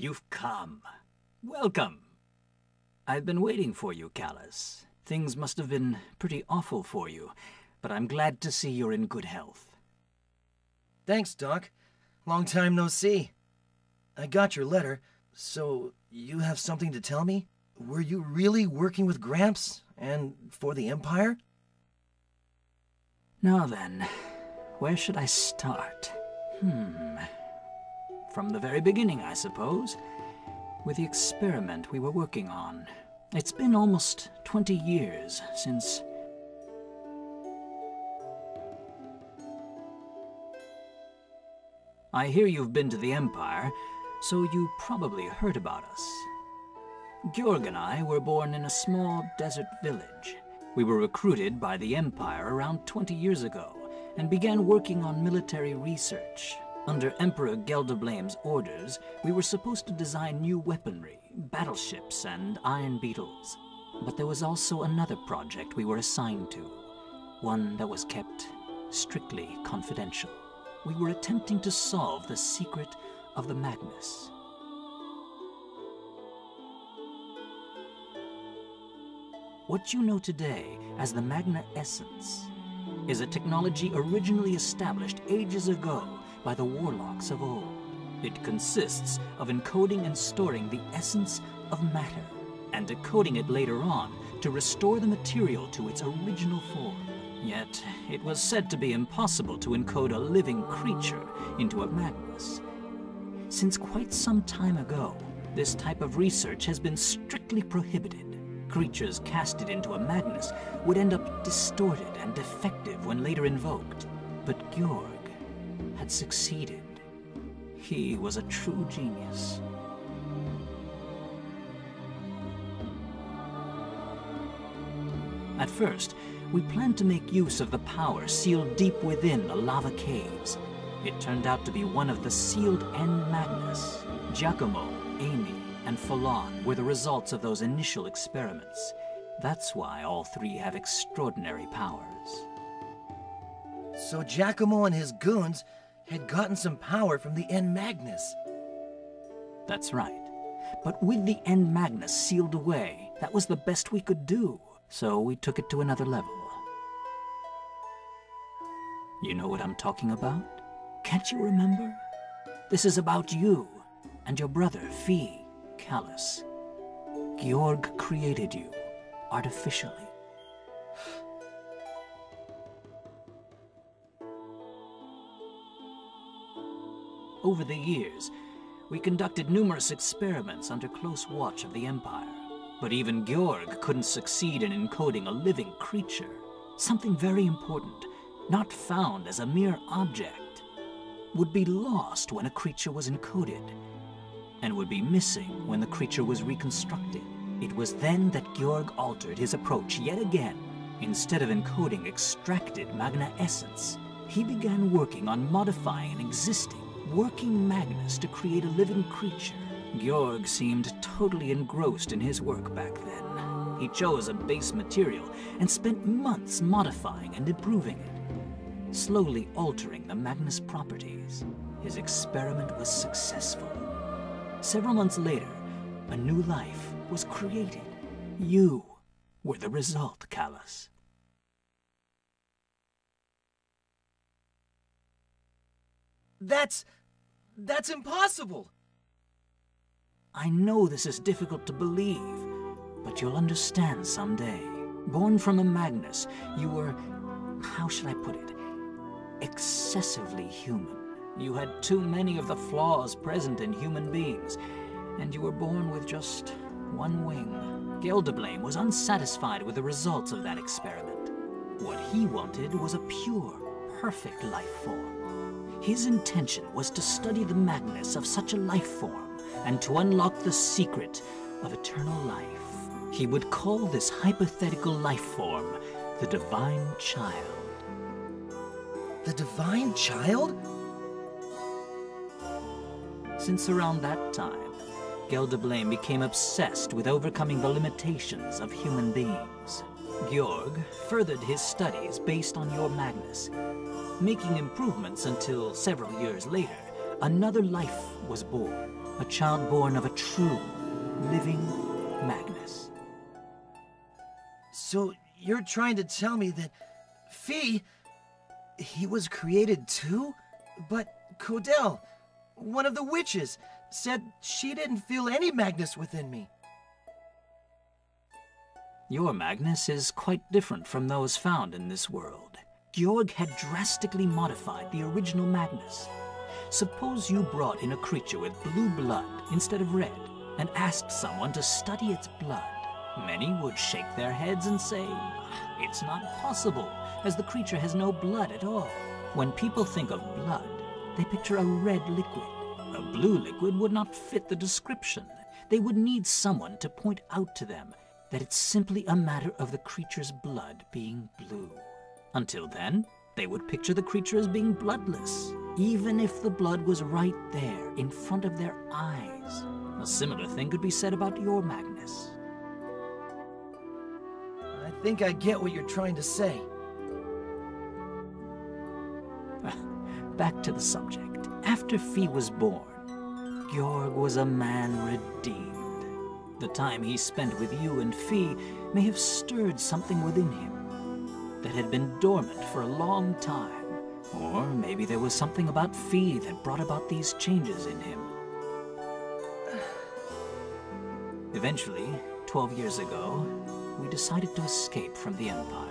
you've come. Welcome. I've been waiting for you, Callus. Things must have been pretty awful for you, but I'm glad to see you're in good health. Thanks, Doc. Long time no see. I got your letter, so you have something to tell me? Were you really working with Gramps and for the Empire? Now then, where should I start? From the very beginning, I suppose. With the experiment we were working on. It's been almost 20 years since... I hear you've been to the Empire, so you probably heard about us. Gorg and I were born in a small desert village. We were recruited by the Empire around 20 years ago, and began working on military research. Under Emperor Geldoblame's orders, we were supposed to design new weaponry, battleships, and iron beetles. But there was also another project we were assigned to, one that was kept strictly confidential. We were attempting to solve the secret of the Magnus. What you know today as the Magna Essence is a technology originally established ages ago by the warlocks of old. It consists of encoding and storing the essence of matter, and decoding it later on to restore the material to its original form. Yet, it was said to be impossible to encode a living creature into a Magnus. Since quite some time ago, this type of research has been strictly prohibited. Creatures casted into a Magnus would end up distorted and defective when later invoked. But Gorg had succeeded. He was a true genius. At first, we planned to make use of the power sealed deep within the lava caves. It turned out to be one of the sealed End Magnus. Giacomo, Amy, and Falon were the results of those initial experiments. That's why all three have extraordinary powers. So Giacomo and his goons had gotten some power from the End Magnus. That's right. But with the End Magnus sealed away, that was the best we could do. So we took it to another level. You know what I'm talking about? Can't you remember? This is about you and your brother, Fee, Callus. Gorg created you, artificially. Over the years, we conducted numerous experiments under close watch of the Empire. But even Gorg couldn't succeed in encoding a living creature. Something very important, not found as a mere object, would be lost when a creature was encoded, and would be missing when the creature was reconstructed. It was then that Gorg altered his approach yet again. Instead of encoding extracted Magna Essence, he began working on modifying an existing, working Magnus to create a living creature. Gorg seemed totally engrossed in his work back then. He chose a base material and spent months modifying and improving it, slowly altering the Magnus properties. His experiment was successful. Several months later, a new life was created. You were the result, Callus. That's impossible! I know this is difficult to believe, but you'll understand someday. Born from a Magnus, you were, how should I put it, excessively human. You had too many of the flaws present in human beings, and you were born with just one wing. Geldoblame was unsatisfied with the results of that experiment. What he wanted was a pure, perfect life form. His intention was to study the Magnus of such a life form, and to unlock the secret of eternal life. He would call this hypothetical life form the Divine Child. The Divine Child? Since around that time, Geldoblame became obsessed with overcoming the limitations of human beings. Gorg furthered his studies based on your Magnus, making improvements until several years later, another life was born. A child born of a true, living Magnus. So you're trying to tell me that Fee, he was created too? But Codell, one of the witches, said she didn't feel any Magnus within me. Your Magnus is quite different from those found in this world. Gorg had drastically modified the original Magnus. Suppose you brought in a creature with blue blood instead of red, and asked someone to study its blood. Many would shake their heads and say, "It's not possible, as the creature has no blood at all." When people think of blood, they picture a red liquid. A blue liquid would not fit the description. They would need someone to point out to them that it's simply a matter of the creature's blood being blue. Until then, they would picture the creature as being bloodless, even if the blood was right there in front of their eyes. A similar thing could be said about your Magnus. I think I get what you're trying to say. Back to the subject. After Fee was born, Gorg was a man redeemed. The time he spent with you and Fee may have stirred something within him that had been dormant for a long time. Or maybe there was something about Fee that brought about these changes in him. Eventually, 12 years ago, we decided to escape from the Empire.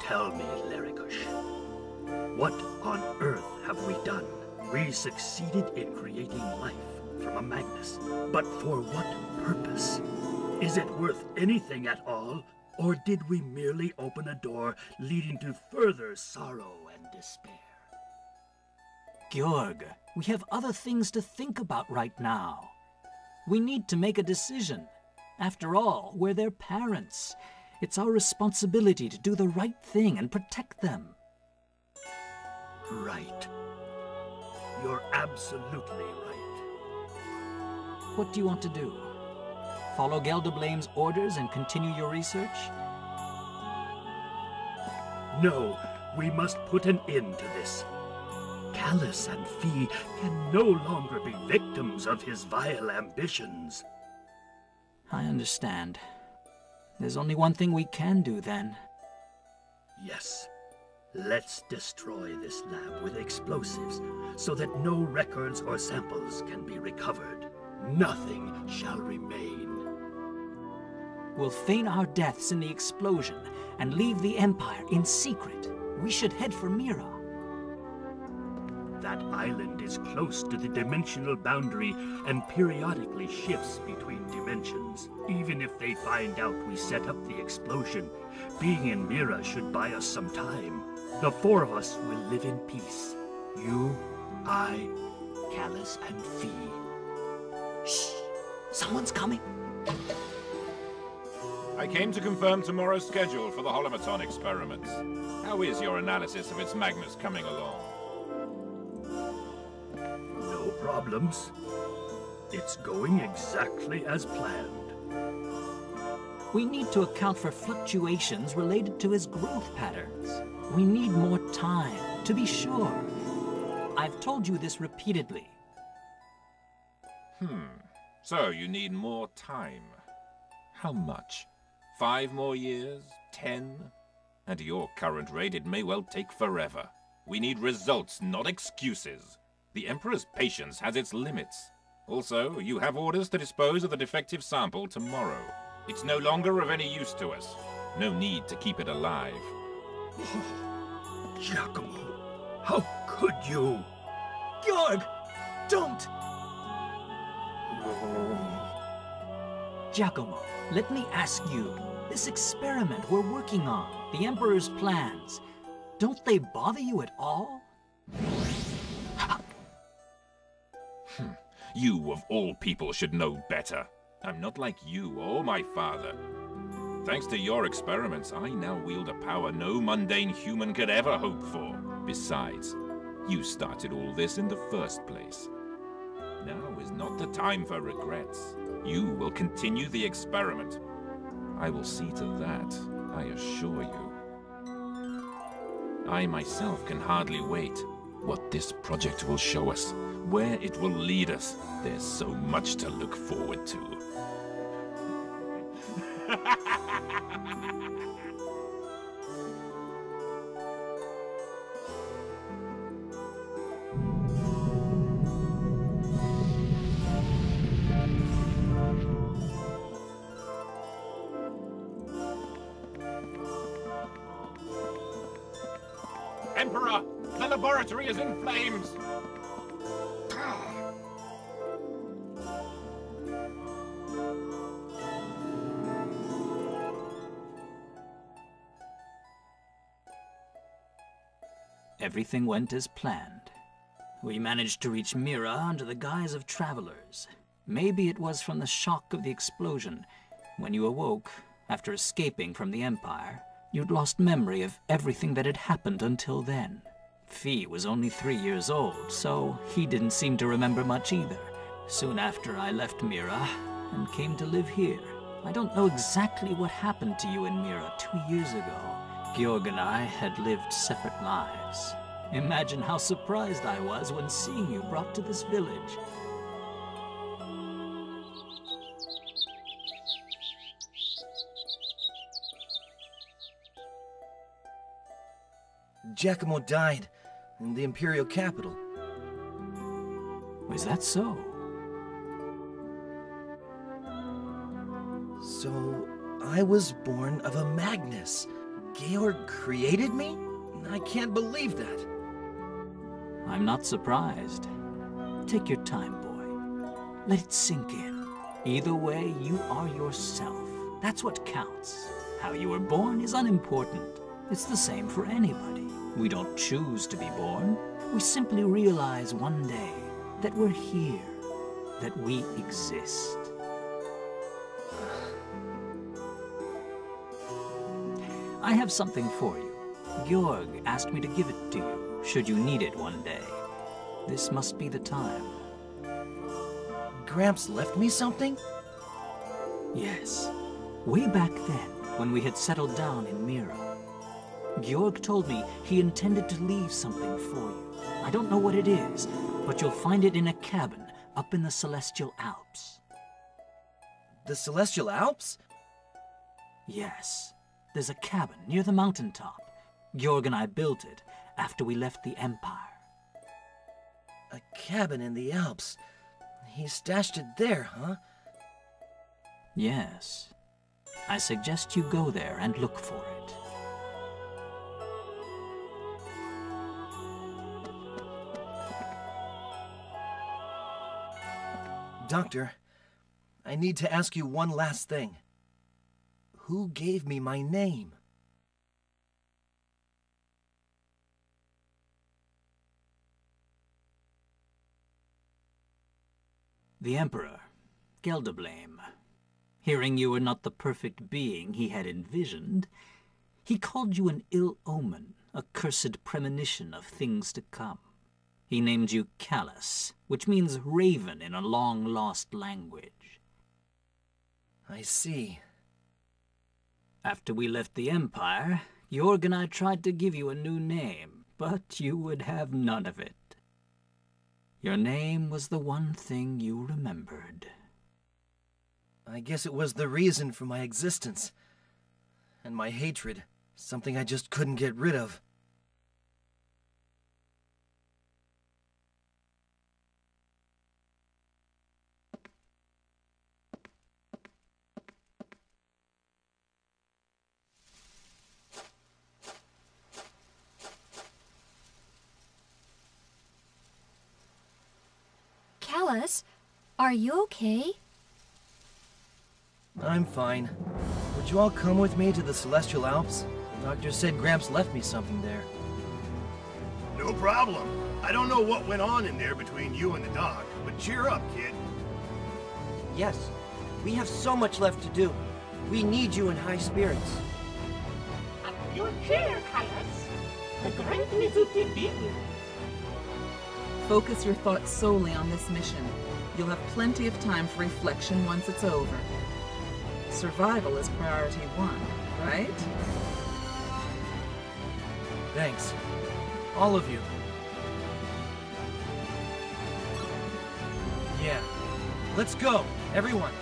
Tell me, Larikush, what on earth have we done? We succeeded in creating life from a Magnus, but for what purpose? Is it worth anything at all, or did we merely open a door leading to further sorrow and despair? Gorg, we have other things to think about right now. We need to make a decision. After all, we're their parents. It's our responsibility to do the right thing and protect them. Right. You're absolutely right. What do you want to do? Follow Geldablame's orders and continue your research? No, we must put an end to this. Callus and Fee can no longer be victims of his vile ambitions. I understand. There's only one thing we can do then. Yes. Let's destroy this lab with explosives so that no records or samples can be recovered. Nothing shall remain. We'll feign our deaths in the explosion and leave the Empire in secret. We should head for Mira. That island is close to the dimensional boundary and periodically shifts between dimensions. Even if they find out we set up the explosion, being in Mira should buy us some time. The four of us will live in peace. You, I, Callus, and Fee. Shh! Someone's coming. I came to confirm tomorrow's schedule for the holomaton experiments. How is your analysis of its Magnus coming along? No problems. It's going exactly as planned. We need to account for fluctuations related to his growth patterns. We need more time, to be sure. I've told you this repeatedly. So you need more time. How much? 5 more years? 10? At your current rate, it may well take forever. We need results, not excuses. The Emperor's patience has its limits. Also, you have orders to dispose of the defective sample tomorrow. It's no longer of any use to us. No need to keep it alive. Giacomo, how could you? Gorg! Don't! Giacomo, let me ask you, this experiment we're working on, the Emperor's plans, don't they bother you at all? You, of all people, should know better. I'm not like you or my father. Thanks to your experiments, I now wield a power no mundane human could ever hope for. Besides, you started all this in the first place. Now is not the time for regrets. You will continue the experiment. I will see to that, I assure you. I myself can hardly wait. What this project will show us, where it will lead us, there's so much to look forward to. Emperor, the laboratory is in flames! Everything went as planned. We managed to reach Mira under the guise of travelers. Maybe it was from the shock of the explosion. When you awoke, after escaping from the Empire, you'd lost memory of everything that had happened until then. Fee was only 3 years old, so he didn't seem to remember much either. Soon after, I left Mira and came to live here. I don't know exactly what happened to you in Mira 2 years ago. Gorg and I had lived separate lives. Imagine how surprised I was when seeing you brought to this village. Giacomo died in the Imperial capital. Is that so? So, I was born of a Magnus. Georg created me? I can't believe that. I'm not surprised. Take your time, boy. Let it sink in. Either way, you are yourself. That's what counts. How you were born is unimportant. It's the same for anybody. We don't choose to be born. We simply realize one day that we're here, that we exist. I have something for you. Gorg asked me to give it to you, should you need it one day. This must be the time. Gramps left me something? Yes. Way back then, when we had settled down in Mira. Gorg told me he intended to leave something for you. I don't know what it is, but you'll find it in a cabin up in the Celestial Alps. The Celestial Alps? Yes. There's a cabin near the mountaintop. Gorg and I built it after we left the Empire. A cabin in the Alps. He stashed it there, huh? Yes. I suggest you go there and look for it. Doctor, I need to ask you one last thing. Who gave me my name? The Emperor, Gelderblame. Hearing you were not the perfect being he had envisioned, he called you an ill omen, a cursed premonition of things to come. He named you Callus, which means raven in a long-lost language. I see. After we left the Empire, Gorg and I tried to give you a new name, but you would have none of it. Your name was the one thing you remembered. I guess it was the reason for my existence. And my hatred, something I just couldn't get rid of. Callus, are you okay? I'm fine. Would you all come with me to the Celestial Alps? The doctor said Gramps left me something there. No problem. I don't know what went on in there between you and the doc, but cheer up, kid. Yes, we have so much left to do. We need you in high spirits. Up your chair, Callus. The great Mizuki beam. Focus your thoughts solely on this mission. You'll have plenty of time for reflection once it's over. Survival is priority 1, right? Thanks. All of you. Yeah. Let's go, everyone.